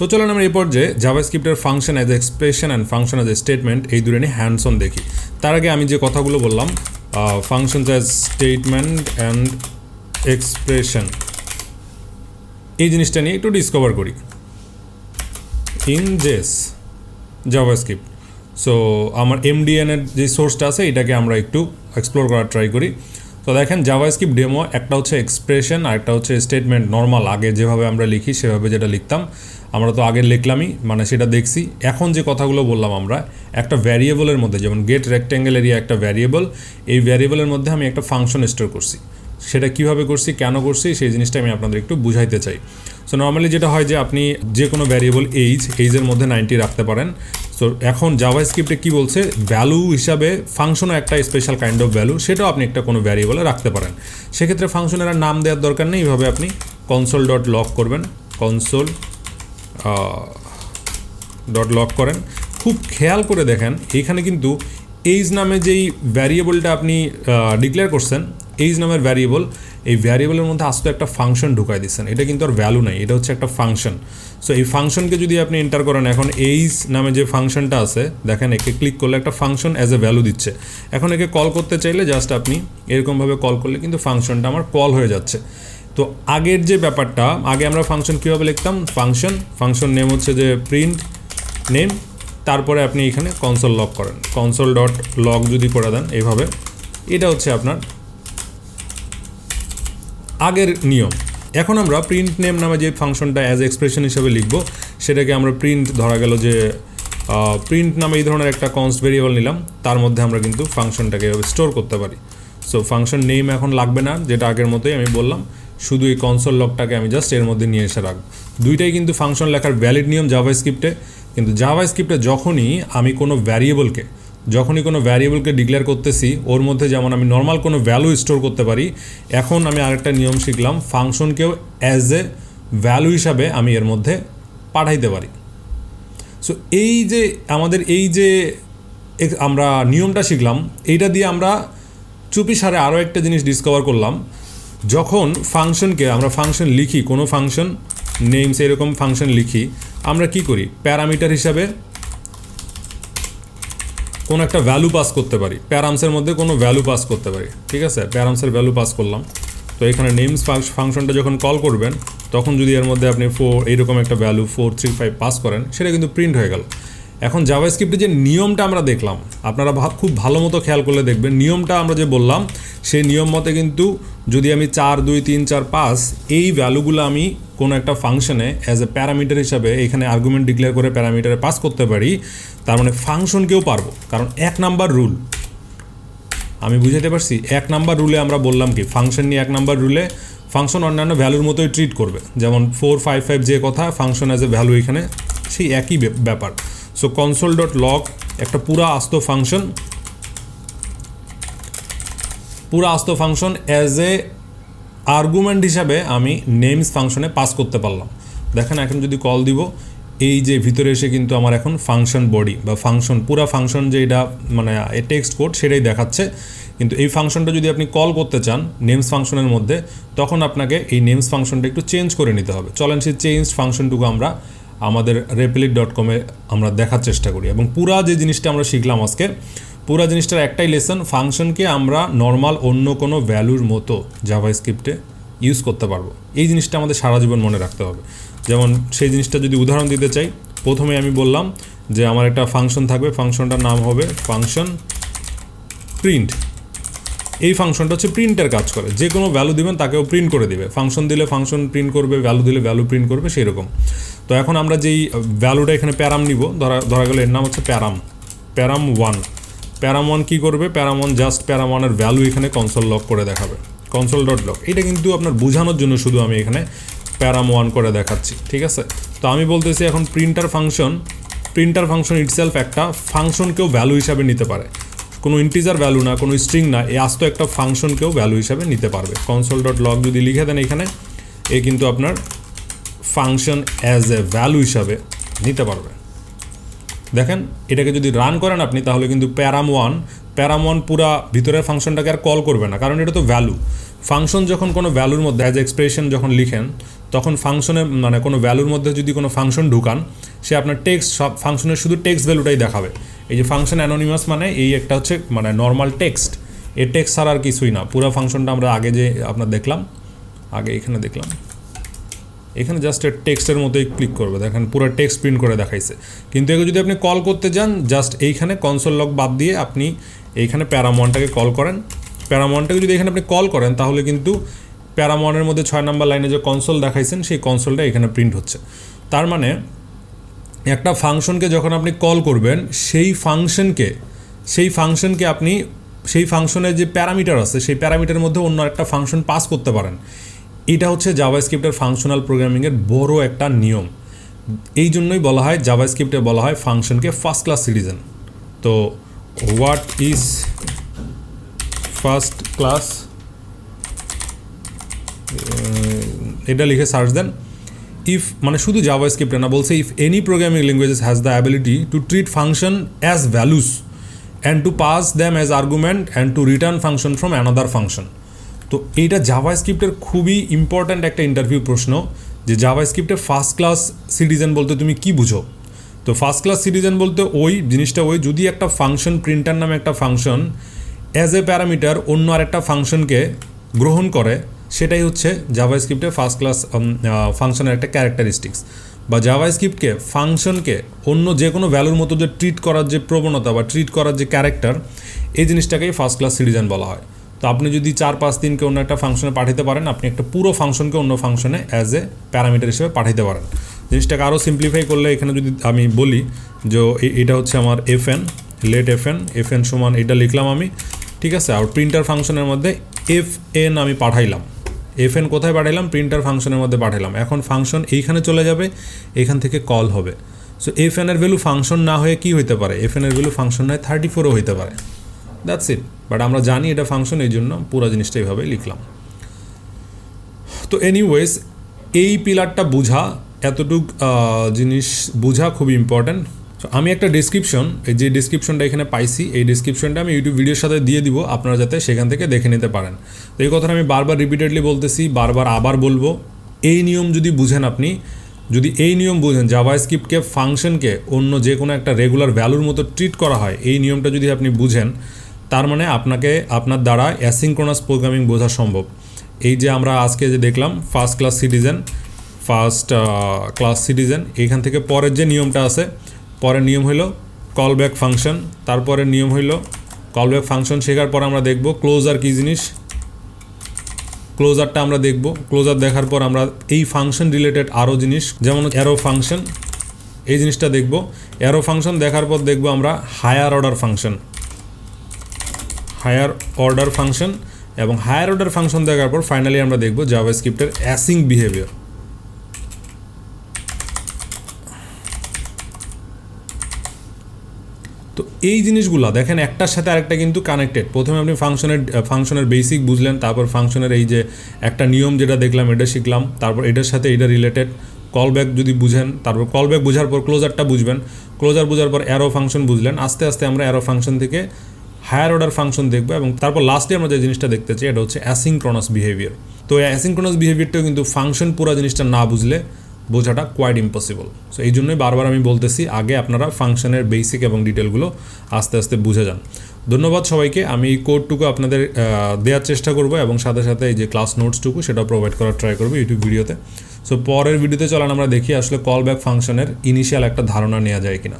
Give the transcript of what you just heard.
তো চলেন আমরা এই পর্যায়ে জাভাস্ক্রিপ্টের function as expression and function as a statement এই দুটো নিয়ে হ্যান্ডস অন দেখি। তার আগে আমি যে কথাগুলো বললাম functions as statement and expression এই জিনিসটা নিয়ে একটু ডিসকভার করি ইন জাভাস্ক্রিপ্ট। সো আমার MDN এর যে সোর্সটা আছে এটাকে আমরা একটু এক্সপ্লোর করার ট্রাই করি। তো দেখেন জাভাস্ক্রিপ্ট ডেমো একটা হচ্ছে এক্সপ্রেশন আর একটা হচ্ছে স্টেটমেন্ট। নর্মাল আগে যেভাবে আমরা লিখি সেভাবে যেটা লিখতাম আমরা তো আগে লিখলামই, মানে সেটা দেখছি। এখন যে কথাগুলো বললাম আমরা একটা ভ্যারিয়েবলের মধ্যে, যেমন গেট রেক্ট্যাঙ্গেল এরিয়া একটা ভ্যারিয়েবল, এই ভ্যারিয়েবলের মধ্যে আমি একটা ফাংশন স্টোর করছি। সেটা কিভাবে করছি, কেন করছি, সেই জিনিসটা আমি আপনাদের একটু বুঝাইতে চাই। সো নর্মালি যেটা হয় যে আপনি যে কোনো ভ্যারিয়েবল এইজের মধ্যে 90 রাখতে পারেন। সো এখন জাভাস্ক্রিপ্টে কী বলছে, ভ্যালু হিসাবে ফাংশনও একটা স্পেশাল কাইন্ড অফ ভ্যালু, সেটাও আপনি একটা কোনো ভ্যারিয়েবলে রাখতে পারেন। সেক্ষেত্রে ফাংশনের আর নাম দেওয়ার দরকার নেই, এইভাবে আপনি console.log করবেন, console.log করেন। খুব খেয়াল করে দেখেন এখানে কিন্তু এইজ নামে যেই ভ্যারিয়েবলটা আপনি ডিক্লেয়ার করছেন, এইজ নামের ভ্যারিয়েবল, এই ভ্যারিয়েবলের মধ্যে আস্ত একটা ফাংশন ঢুকাই দিচ্ছেন। এটা কিন্তু আর ভ্যালু নাই, এটা হচ্ছে একটা ফাংশন। সো এই ফাংশনকে যদি আপনি এন্টার করেন, এখন এইজ নামে যে ফাংশনটা আছে দেখেন, একে ক্লিক করলে একটা ফাংশন অ্যাজ এ ভ্যালু দিচ্ছে। এখন একে কল করতে চাইলে জাস্ট আপনি এরকমভাবে কল করলে কিন্তু ফাংশনটা আমার কল হয়ে যাচ্ছে। তো আগের যে ব্যাপারটা, আগে আমরা ফাংশন কীভাবে লিখতাম, ফাংশন নেম হচ্ছে যে প্রিন্ট নেম, তারপরে আপনি এখানে console.log করেন, console.log যদি করে দেন এইভাবে, এটা হচ্ছে আপনার আগের নিয়ম। এখন আমরা প্রিন্ট নেম নামে যে ফাংশনটা অ্যাজ এক্সপ্রেশন হিসেবে লিখব, সেটাকে আমরা প্রিন্ট, ধরা গেল যে প্রিন্ট নামে এই ধরনের একটা কনস্ট ভেরিয়েবল নিলাম, তার মধ্যে আমরা কিন্তু ফাংশনটাকে স্টোর করতে পারি। সো ফাংশন নেম এখন লাগবে না, যেটা আগের মতোই আমি বললাম, শুধু এই console.logটাকে আমি জাস্ট এর মধ্যে নিয়ে এসে রাখবো। দুইটাই কিন্তু ফাংশন লেখার ভ্যালিড নিয়ম জাভাস্ক্রিপ্টে। কিন্তু জাভাস্ক্রিপ্টে যখনই আমি কোনো ভ্যারিয়েবলকে ডিক্লেয়ার করতেছি, ওর মধ্যে যেমন আমি নর্মাল কোনো ভ্যালু স্টোর করতে পারি, এখন আমি আরেকটা নিয়ম শিখলাম, ফাংশনকেও অ্যাজ এ ভ্যালু হিসাবে আমি এর মধ্যে পাঠাইতে পারি। সো এই যে আমাদের এই যে আমরা নিয়মটা শিখলাম, এইটা দিয়ে আমরা চুপি সারে আরও একটা জিনিস ডিসকভার করলাম। যখন ফাংশনকে আমরা ফাংশন লিখি, কোনো ফাংশন নেমস এরকম ফাংশন লিখি, আমরা কি করি, প্যারামিটার হিসাবে কোনো একটা ভ্যালু পাস করতে পারি, প্যারামসের মধ্যে কোনো ভ্যালু পাস করতে পারি। ঠিক আছে, প্যারামসের ভ্যালু পাস করলাম। তো এখানে নেমস ফাংশনটা যখন কল করবেন, তখন যদি এর মধ্যে আপনি এইরকম একটা ভ্যালু 435 পাস করেন, সেটা কিন্তু প্রিন্ট হয়ে গেল। এখন জাভাস্ক্রিপ্টে যে নিয়মটা আমরা দেখলাম, আপনারা খুব ভালো মতো খেয়াল করলে দেখবেন, নিয়মটা আমরা যে বললাম সেই নিয়ম মতে কিন্তু যদি আমি 4, 2, 3, 4, 5 এই ভ্যালুগুলো আমি কোনো একটা ফাংশনে অ্যাজ এ প্যারামিটার হিসাবে এখানে আর্গুমেন্ট ডিক্লেয়ার করে প্যারামিটারে পাস করতে পারি, তার মানে ফাংশনকেও পারবো। কারণ 1 নাম্বার রুল আমি বুঝাতে পারছি। 1 নাম্বার রুলে আমরা বললাম কি, ফাংশন নিয়ে 1 নাম্বার রুলে ফাংশন অন্যান্য ভ্যালুর মতোই ট্রিট করবে, যেমন 4, 5, 5 যে কথা, ফাংশন অ্যাজ এ ভ্যালু এখানে সেই একই ব্যাপার। সো console.log একটা পুরা আস্ত ফাংশন অ্যাজ এ আর্গুমেন্ট হিসাবে আমি নেমস ফাংশনে পাস করতে পারলাম। দেখেন এখন যদি কল দিব, এই যে ভিতরে এসে কিন্তু আমার এখন ফাংশন বডি বা পুরা ফাংশন যে এটা মানে টেক্সট কোড সেটাই দেখাচ্ছে। কিন্তু এই ফাংশনটা যদি আপনি কল করতে চান নেমস ফাংশনের মধ্যে, তখন আপনাকে এই নেমস ফাংশনটা একটু চেঞ্জ করে নিতে হবে। চলেন সেই চেঞ্জ ফাংশনটুকু আমরা আমাদের replit.com-এ আমরা দেখার চেষ্টা করি। এবং পুরা যে জিনিসটা আমরা শিখলাম আজকে, পুরা জিনিসটার একটাই লেসন, ফাংশনকে আমরা নর্মাল অন্য কোনো ভ্যালুর মতো জাভাস্ক্রিপ্টে ইউজ করতে পারবো। এই জিনিসটা আমাদের সারা জীবন মনে রাখতে হবে। যেমন সেই জিনিসটা যদি উদাহরণ দিতে চাই, প্রথমে আমি বললাম যে আমার একটা ফাংশন থাকবে, ফাংশনটার নাম হবে ফাংশন প্রিন্ট। এই ফাংশনটা হচ্ছে প্রিন্টের কাজ করে, যে কোনো ভ্যালু দিবেন তাকেও প্রিন্ট করে দিবে। ফাংশন দিলে ফাংশন প্রিন্ট করবে, ভ্যালু দিলে ভ্যালু প্রিন্ট করবে, সেই রকম। তো এখন আমরা যেই ভ্যালুটা এখানে প্যারাম নিব, ধরা গেল এর নাম হচ্ছে প্যারাম 1 কী করবে, প্যারাম 1 জাস্ট প্যারাম 1-এর ভ্যালু এখানে console.log করে দেখাবে, console.log। এটা কিন্তু আপনার বোঝানোর জন্য শুধু আমি এখানে প্যারাম 1 করে দেখাচ্ছি। ঠিক আছে, তো আমি বলতেছি এখন প্রিন্টার ফাংশন ইটসেলফ একটা ফাংশনকেও ভ্যালু হিসাবে নিতে পারে, কোনো ইন্টিজার ভ্যালু না, কোনো স্ট্রিং না, এই আস্ত একটা ফাংশনকেও ভ্যালু হিসাবে নিতে পারবে। console.log যদি লিখে দেন এখানে, এ কিন্তু আপনার ফাংশন অ্যাজ এ ভ্যালু হিসাবে নিতে পারবে। দেখেন এটাকে যদি রান করেন আপনি, তাহলে কিন্তু প্যারাম 1 পুরা ভিতরের ফাংশনটাকে আর কল করবে না, কারণ এটা তো ফাংশন যখন কোনো ভ্যালুর মধ্যে অ্যাজ এক্সপ্রেশন যখন লিখেন তখন ফাংশনের মানে কোনো ভ্যালুর মধ্যে যদি কোনো ফাংশন ঢুকান সে আপনার টেক্সট সব ফাংশনের শুধু টেক্সট ভ্যালুটাই দেখাবে। এই যে ফাংশন অ্যানোনিমাস মানে এই একটা হচ্ছে মানে নর্মাল টেক্সট, এই টেক্সট ছাড়া আর কিছুই না। পুরো ফাংশনটা আমরা আগে যে আপনার দেখলাম, আগে এখানে দেখলাম, এখানে জাস্ট টেক্সটের মতোই ক্লিক করবে, দেখেন পুরো টেক্সট প্রিন্ট করে দেখাইছে। কিন্তু এগুলো যদি আপনি কল করতে যান জাস্ট এইখানে কনসোল লগ বাদ দিয়ে আপনি এইখানে প্যারামনটাকে কল করেন, প্যারামনটাকে যদি এখানে আপনি কল করেন তাহলে কিন্তু প্যারামনের মধ্যে 6 নম্বর লাইনে যে কনসোল দেখাইছেন সেই কনসোলটা এখানে প্রিন্ট হচ্ছে। তার মানে একটা ফাংশনকে যখন আপনি কল করবেন সেই ফাংশনকে আপনি সেই ফাংশনের যে প্যারামিটার আছে সেই প্যারামিটারের মধ্যে অন্য একটা ফাংশন পাস করতে পারেন। এটা হচ্ছে জাভাস্ক্রিপ্টের ফাংশনাল প্রোগ্রামিংয়ের বড় একটা নিয়ম। এই জন্যই বলা হয় জাভাস্ক্রিপ্টে বলা হয় ফাংশনকে ফার্স্ট ক্লাস সিটিজেন। তো হোয়াট ইজ ফার্স্ট ক্লাস, এটা লিখে সার্চ দেন। ইফ মানে শুধু জাভাস্ক্রিপ্টে না, বলছে if any programming languages has the ability to treat function as values and to pass them as argument and to return function from another function. তো এইটা জাভাস্ক্রিপ্টের খুবই ইম্পর্ট্যান্ট একটা ইন্টারভিউ প্রশ্ন, যে জাভাস্ক্রিপ্টে ফার্স্ট ক্লাস সিটিজেন বলতে তুমি কি বুঝো। তো ফার্স্ট ক্লাস সিটিজেন বলতে ওই জিনিসটা যদি একটা ফাংশন প্রিন্টার নামে একটা ফাংশন অ্যাজ এ প্যারামিটার অন্য আরেকটা ফাংশনকে গ্রহণ করে, সেটাই হচ্ছে জাভাস্ক্রিপ্টের ফার্স্ট ক্লাস ফাংশনের একটা ক্যারেক্টারিস্টিক্স। বা জাভাস্ক্রিপ্টকে ফাংশনকে অন্য যে কোনো ভ্যালুর মতো যে ট্রিট করার যে প্রবণতা বা ট্রিট করার যে ক্যারেক্টার, এই জিনিসটাকেই ফার্স্ট ক্লাস সিটিজেন বলা হয়। তো আপনি যদি 4-5-3কে অন্য একটা ফাংশনে পাঠাতে পারেন, আপনি একটা পুরো ফাংশনকে অন্য ফাংশনে অ্যাজ এ প্যারামিটার হিসেবে পাঠাতে পারেন। জিনিসটাকে আরও সিম্পলিফাই করলে এখানে যদি আমি বলি যে এটা হচ্ছে আমার লেট এফএন সমান এটা লিখলাম আমি, ঠিক আছে। আর প্রিন্টার ফাংশনের মধ্যে এফএন আমি পাঠাইলাম, এফএন কোথায় পাঠাইলাম, প্রিন্টার ফাংশনের মধ্যে পাঠাইলাম। এখন ফাংশন এইখানে চলে যাবে, এইখান থেকে কল হবে। সো এফএন এর ভ্যালু ফাংশন না হয়ে কি হইতে পারে, এফএন এর ভ্যালু ফাংশন নয় 34ও হইতে পারে। That's it. বাট আমরা জানি এটা ফাংশন, এই জন্য পুরো জিনিসটা এইভাবে লিখলাম। তো এনিওয়েজ এই পিলারটা বোঝা, এতটুক জিনিস বোঝা খুবই ইম্পর্ট্যান্ট। তো আমি একটা ডিসক্রিপশন, এই যে ডিসক্রিপশনটা এখানে পাইছি, এই ডিসক্রিপশনটা আমি ইউটিউব ভিডিওর সাথে দিয়ে দিব, আপনারা যাতে সেখান থেকে দেখে নিতে পারেন। তো এই কথাটা আমি বারবার রিপিটেডলি বলতেছি, বারবার আবার বলবো, এই নিয়ম যদি বুঝেন, আপনি যদি এই নিয়ম বুঝেন জাভাস্ক্রিপ্টকে ফাংশনকে অন্য যে কোনো একটা রেগুলার ভ্যালুর মতো ট্রিট করা হয়, এই নিয়মটা যদি আপনি বুঝেন, তার মানে আপনার দ্বারা অ্যাসিনক্রোনাস প্রোগ্রামিং বোঝা সম্ভব। এই যে আমরা আজকে যে দেখলাম ফার্স্ট ক্লাস সিটিজেন, এইখান থেকে পরের যে নিয়মটা আছে, পরের নিয়ম হইল কল ব্যাক ফাংশন, তারপরের নিয়ম হইল কল ব্যাক ফাংশন শেখার পর আমরা দেখব ক্লোজার কী জিনিস, ক্লোজারটা আমরা দেখব। ক্লোজার দেখার পর আমরা এই ফাংশন রিলেটেড আরও জিনিস, যেমন অ্যারো ফাংশন, এই জিনিসটা দেখব। অ্যারো ফাংশন দেখার পর দেখব আমরা হায়ার অর্ডার ফাংশন, এবং হায়ার অর্ডার ফাংশন দেখার পর ফাইনালি আমরা দেখব জাভাস্ক্রিপ্টের অ্যাসিং বিহেভিয়ার। তো এই জিনিসগুলো দেখেন একটার সাথে আরেকটা কিন্তু কানেক্টেড। প্রথমে আপনি ফাংশনের বেসিক বুঝলেন, তারপর ফাংশনের এই যে একটা নিয়ম যেটা দেখলাম এটা শিখলাম, তারপর এটার সাথে এটা রিলেটেড কল ব্যাক যদি বুঝেন, তারপর কল ব্যাক বোঝার পর ক্লোজারটা বুঝবেন, ক্লোজার বোঝার পর অ্যারো ফাংশন বুঝলেন। আস্তে আস্তে আমরা অ্যারো ফাংশন থেকে হায়ার অর্ডার ফাংশন দেখবো, এবং তারপর লাস্টে আমরা যে জিনিসটা দেখতে চাই এটা হচ্ছে অ্যাসিনক্রোনাস বিহেভিয়ার। তো অ্যাসিনক্রোনাস বিহেভিয়ারটাও কিন্তু ফাংশন পুরো জিনিসটা না বুঝলে বোঝাটা কোয়াইট ইম্পসিবল। সো এই জন্যই বারবার আমি বলতেছি, আগে আপনারা ফাংশনের বেসিক এবং ডিটেলগুলো আস্তে আস্তে বুঝে যান। ধন্যবাদ সবাইকে। আমি এই কোডটুকু আপনাদের দেওয়ার চেষ্টা করব, এবং সাথে সাথে এই যে ক্লাস নোটসটুকু সেটাও প্রোভাইড করার ট্রাই করবো ইউটিউব ভিডিওতে। সো পরের ভিডিওতে চলেন আমরা দেখি আসলে কল ব্যাক ফাংশনের ইনিশিয়াল একটা ধারণা নেওয়া যায় কিনা।